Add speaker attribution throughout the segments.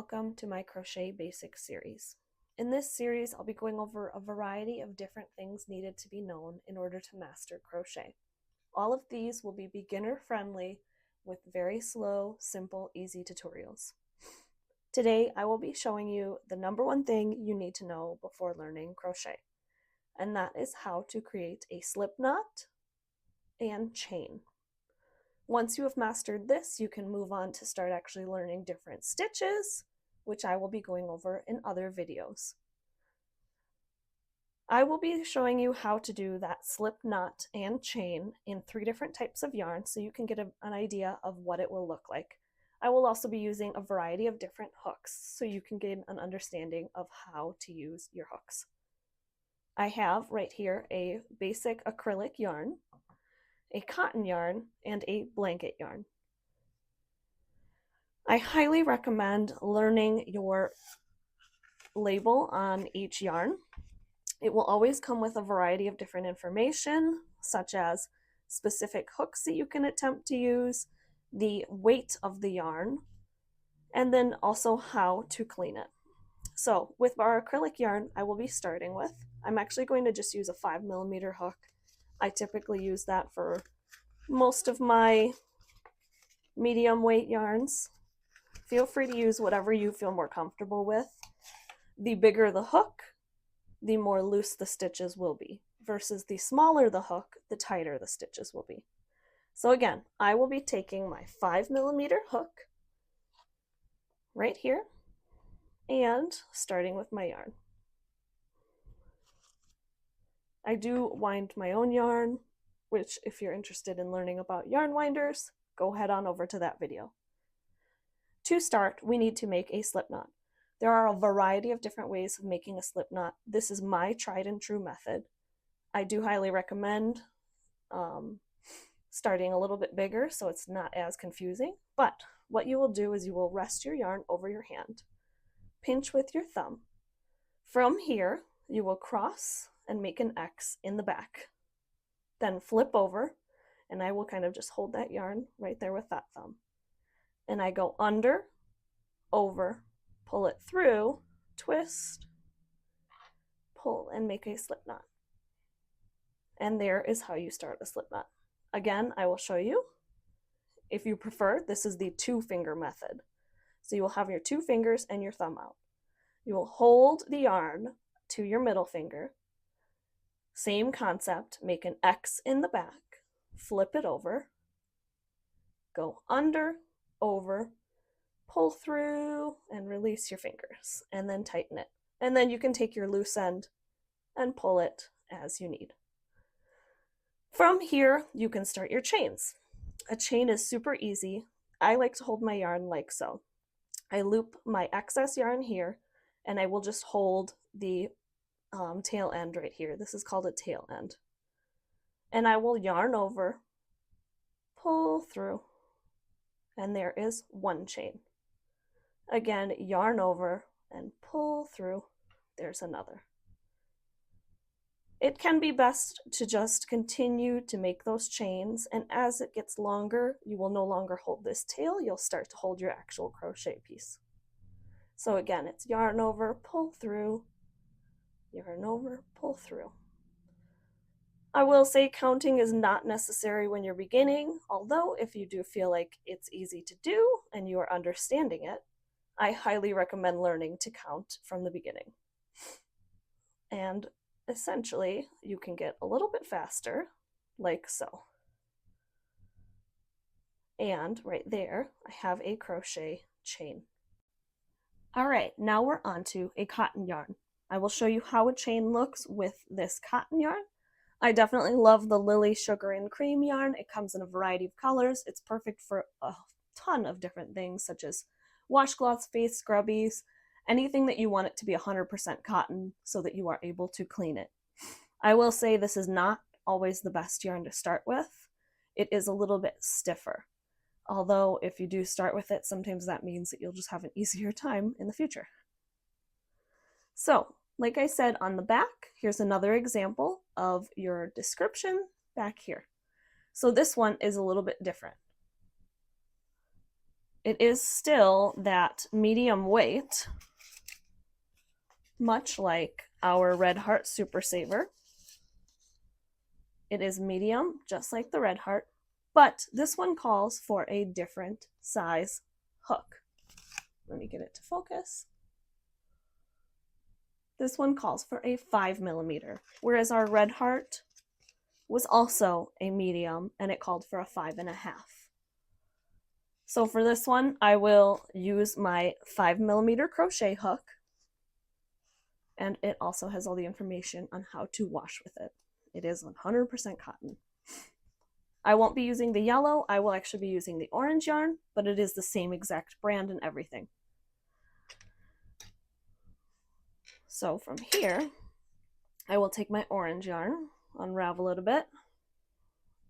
Speaker 1: welcome to my Crochet Basics series. In this series, I'll be going over a variety of different things needed to be known in order to master crochet. All of these will be beginner friendly with very slow, simple, easy tutorials. Today, I will be showing you the number one thing you need to know before learning crochet, and that is how to create a slip knot and chain. Once you have mastered this, you can move on to start actually learning different stitches, which I will be going over in other videos. I will be showing you how to do that slip knot and chain in 3 different types of yarn so you can get an idea of what it will look like. I will also be using a variety of different hooks so you can gain an understanding of how to use your hooks. I have right here a basic acrylic yarn, a cotton yarn, and a blanket yarn. I highly recommend learning your label on each yarn. It will always come with a variety of different information, such as specific hooks that you can attempt to use, the weight of the yarn, and then also how to clean it. So with our acrylic yarn, I will be starting with, I'm actually going to just use a 5mm hook. I typically use that for most of my medium weight yarns. Feel free to use whatever you feel more comfortable with. The bigger the hook, the more loose the stitches will be, versus the smaller the hook, the tighter the stitches will be. So again, I will be taking my 5mm hook right here and starting with my yarn. I do wind my own yarn, which if you're interested in learning about yarn winders, go head on over to that video. To start, we need to make a slip knot. There are a variety of different ways of making a slip knot. This is my tried and true method. I do highly recommend starting a little bit bigger so it's not as confusing, but what you will do is you will rest your yarn over your hand, pinch with your thumb. From here, you will cross and make an X in the back. Then flip over, and I will kind of just hold that yarn right there with that thumb. And I go under, over, pull it through, twist, pull, and make a slip knot. And there is how you start a slip knot. Again, I will show you. If you prefer, this is the 2-finger method. So you will have your 2 fingers and your thumb out. You will hold the yarn to your middle finger. Same concept, make an X in the back, flip it over, go under, over, pull through, and release your fingers, and then tighten it. And then you can take your loose end and pull it as you need. From here, you can start your chains. A chain is super easy. I like to hold my yarn like so. I loop my excess yarn here, and I will just hold the tail end right here. This is called a tail end. And I will yarn over, pull through, and there is 1 chain. Again, yarn over and pull through, there's another. It can be best to just continue to make those chains, and as it gets longer, you will no longer hold this tail, you'll start to hold your actual crochet piece. So again, it's yarn over, pull through, yarn over, pull through. I will say counting is not necessary when you're beginning, although if you do feel like it's easy to do and you are understanding it, I highly recommend learning to count from the beginning. And essentially, you can get a little bit faster, like so. And right there, I have a crochet chain. All right, now we're on to a cotton yarn. I will show you how a chain looks with this cotton yarn. I definitely love the Lily Sugar and Cream yarn. It comes in a variety of colors. It's perfect for a ton of different things, such as washcloths, face scrubbies, anything that you want it to be 100% cotton so that you are able to clean it. I will say this is not always the best yarn to start with. It is a little bit stiffer. Although if you do start with it, sometimes that means that you'll just have an easier time in the future. So, like I said on the back, here's another example of your description back here. So this one is a little bit different. It is still that medium weight, much like our Red Heart Super Saver. It is medium, just like the Red Heart, but this one calls for a different size hook. Let me get it to focus. This one calls for a 5mm, whereas our Red Heart was also a medium and it called for a 5.5. So for this one, I will use my 5mm crochet hook, and it also has all the information on how to wash with it. It is 100% cotton. I won't be using the yellow, I will actually be using the orange yarn, but it is the same exact brand and everything. So from here, I will take my orange yarn, unravel it a bit,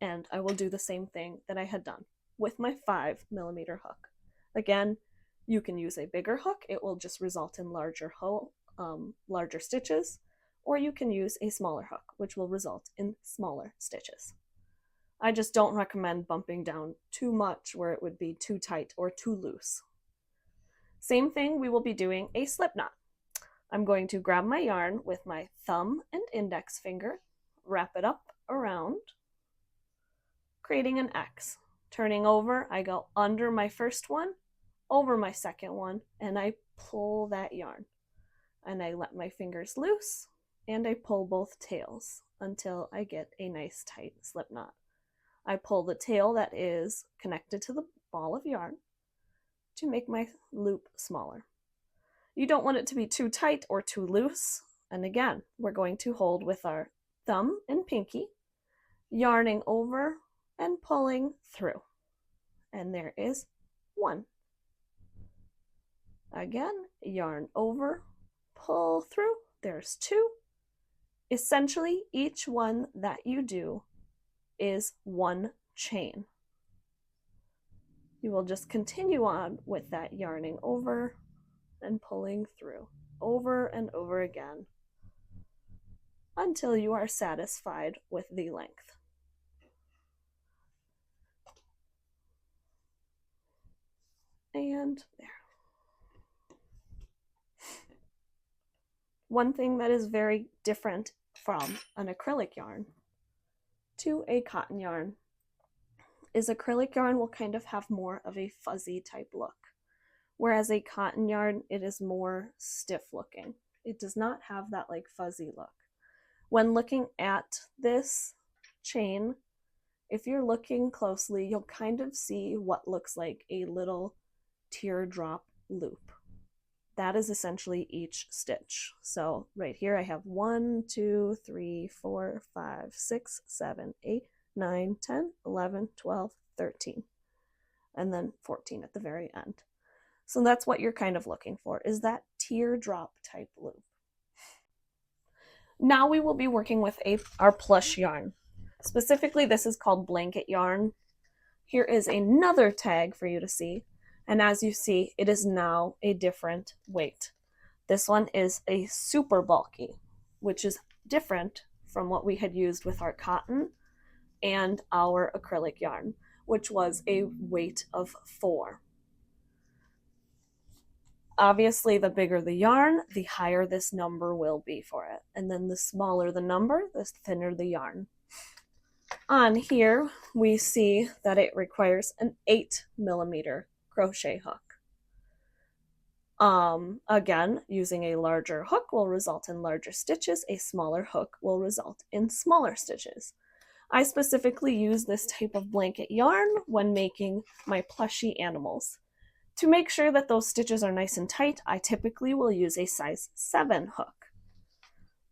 Speaker 1: and I will do the same thing that I had done with my 5mm hook. Again, you can use a bigger hook, it will just result in larger stitches, or you can use a smaller hook, which will result in smaller stitches. I just don't recommend bumping down too much where it would be too tight or too loose. Same thing, we will be doing a slip knot. I'm going to grab my yarn with my thumb and index finger, wrap it up around, creating an X. Turning over, I go under my first one, over my second one, and I pull that yarn. And I let my fingers loose, and I pull both tails until I get a nice tight slip knot. I pull the tail that is connected to the ball of yarn to make my loop smaller. You don't want it to be too tight or too loose. And again, we're going to hold with our thumb and pinky, yarning over and pulling through. And there is one. Again, yarn over, pull through, there's two. Essentially, each one that you do is one chain. You will just continue on with that yarning over and pulling through, over and over again, until you are satisfied with the length. And there. One thing that is very different from an acrylic yarn to a cotton yarn is acrylic yarn will kind of have more of a fuzzy type look, whereas a cotton yarn, it is more stiff looking. It does not have that like fuzzy look. When looking at this chain, if you're looking closely, you'll kind of see what looks like a little teardrop loop. That is essentially each stitch. So right here I have 1, 2, 3, 4, 5, 6, 7, 8, 9, 10, 11, 12, 13, and then 14 at the very end. So that's what you're kind of looking for, is that teardrop type loop. Now we will be working with our plush yarn. Specifically, this is called blanket yarn. Here is another tag for you to see. And as you see, it is now a different weight. This one is a super bulky, which is different from what we had used with our cotton and our acrylic yarn, which was a weight of 4. Obviously, the bigger the yarn, the higher this number will be for it. And then the smaller the number, the thinner the yarn. On here, we see that it requires an 8mm crochet hook. Again, using a larger hook will result in larger stitches. A smaller hook will result in smaller stitches. I specifically use this type of blanket yarn when making my plushy animals. To make sure that those stitches are nice and tight, I typically will use a size 7 hook.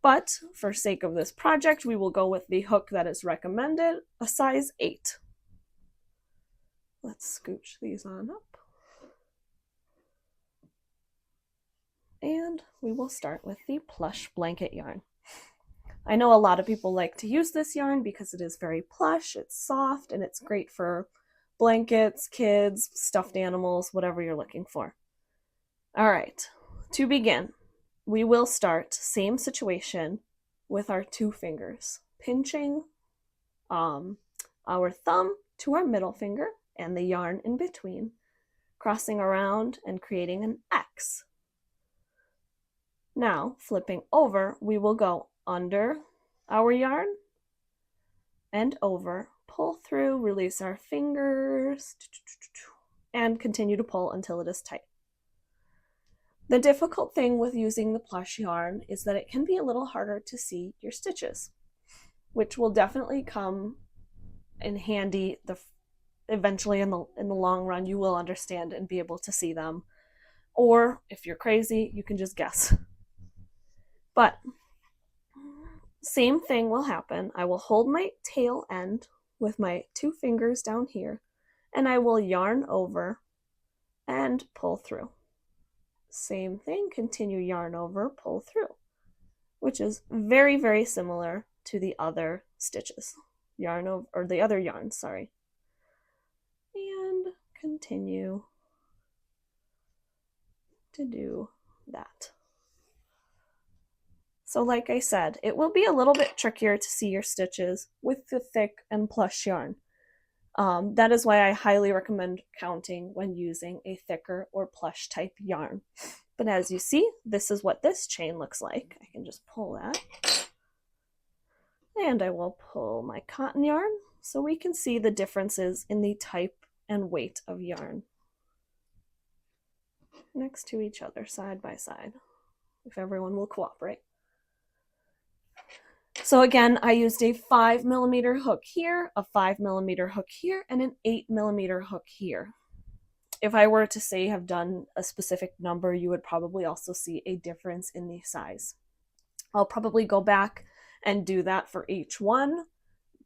Speaker 1: But for sake of this project, we will go with the hook that is recommended, a size 8. Let's scooch these on up. And we will start with the plush blanket yarn. I know a lot of people like to use this yarn because it is very plush, it's soft, and it's great for blankets, kids, stuffed animals, whatever you're looking for. All right, to begin, we will start same situation with our 2 fingers, pinching our thumb to our middle finger and the yarn in between, crossing around and creating an X. Now, flipping over, we will go under our yarn and over, pull through, release our fingers, and continue to pull until it is tight. The difficult thing with using the plush yarn is that it can be a little harder to see your stitches, which will definitely come in handy eventually in the long run. You will understand and be able to see them. Or if you're crazy, you can just guess. But same thing will happen. I will hold my tail end with my 2 fingers down here, and I will yarn over and pull through. Same thing, continue yarn over, pull through, which is very, very similar to the other stitches. Yarn over, or the other yarn, sorry. And continue to do that. So like I said, it will be a little bit trickier to see your stitches with the thick and plush yarn. That is why I highly recommend counting when using a thicker or plush type yarn. But as you see, this is what this chain looks like. I can just pull that. And I will pull my cotton yarn so we can see the differences in the type and weight of yarn next to each other, side by side, if everyone will cooperate. So again, I used a 5mm hook here, a 5mm hook here, and an 8mm hook here. If I were to say have done a specific number, you would probably also see a difference in the size. I'll probably go back and do that for each one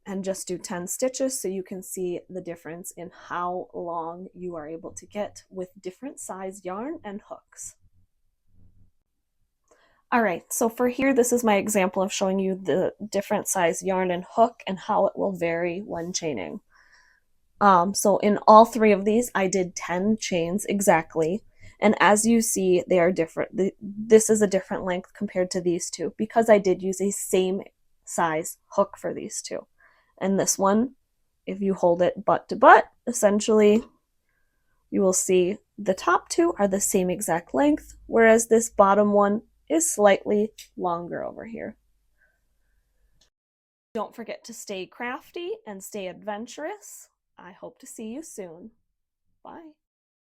Speaker 1: and just do 10 stitches so you can see the difference in how long you are able to get with different size yarn and hooks. All right, so for here, this is my example of showing you the different size yarn and hook and how it will vary when chaining. So in all 3 of these, I did 10 chains exactly. And as you see, they are different. This is a different length compared to these 2 because I did use a same size hook for these 2. And this one, if you hold it butt to butt, essentially, you will see the top 2 are the same exact length, whereas this bottom one is slightly longer over here. Don't forget to stay crafty and stay adventurous. I hope to see you soon. Bye.